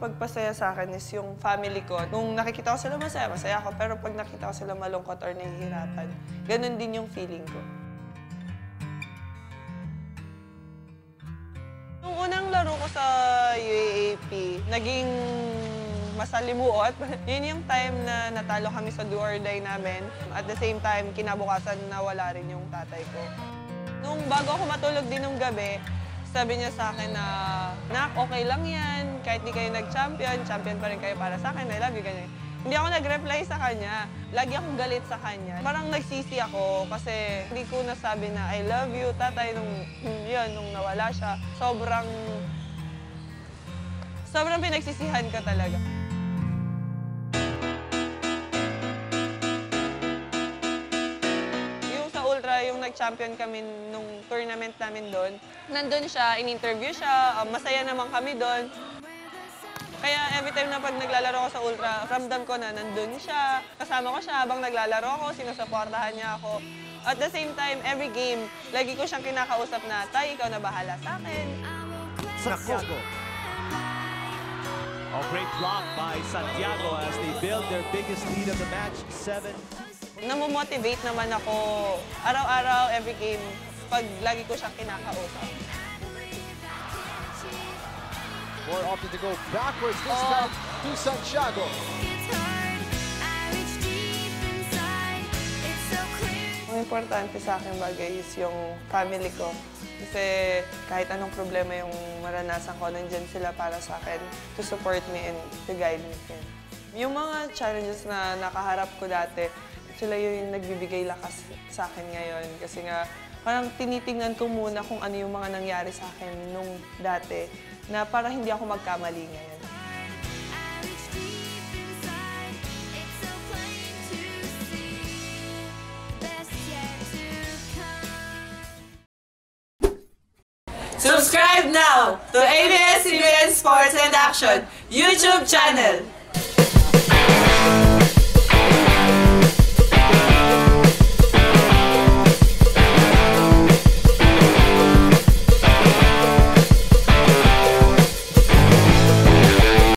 nakakapagpasaya sa akin is yung family ko. Nung nakikita ko sila masaya, masaya ako. Pero pag nakita ko sila malungkot or nahihirapan, ganun din yung feeling ko. Nung unang laro ko sa UAAP, naging masalimuot. Yun yung time na natalo kami sa do or die namin. At the same time, kinabukasan nawala rin yung tatay ko. Nung bago ako matulog din nung gabi, sabi niya sa akin na, "Nak, okay lang yan. Kahit di kayo nag-champion, champion pa rin kayo para sa akin. I love you," ganyan. Hindi ako nag-reply sa kanya. Lagi akong galit sa kanya. Parang nagsisi ako kasi hindi ko nasabi na I love you, tatay, nung nawala siya. Sobrang pinagsisihan ko talaga. Yung nag-champion kami nung tournament namin doon. Nandun siya, in-interview siya, masaya naman kami doon. Kaya every time na pag naglalaro ako sa Ultra, ramdam ko na nandun siya. Kasama ko siya habang naglalaro ako, sinusuportahan niya ako. At the same time, every game, lagi ko siyang kinakausap na, "Tay, ikaw na bahala sa akin." Santiago. A great block by Santiago as they build their biggest lead of the match, 7. Namomotivate naman ako araw-araw, every game, pag lagi ko siyang kinakausap. More opted to go backwards this time to Santiago. Ang importante sa akin bagay is yung family ko. Kasi kahit anong problema yung maranasan ko, nandyan sila para sa akin to support me and to guide me. Yung mga challenges na nakaharap ko dati, sila yung nagbibigay lakas sa akin ngayon. Kasi nga, parang tinitingnan ko muna kung ano yung mga nangyari sa akin nung dati na para hindi ako magkamali ngayon. Subscribe now to ABS-CBN Sports and Action YouTube channel.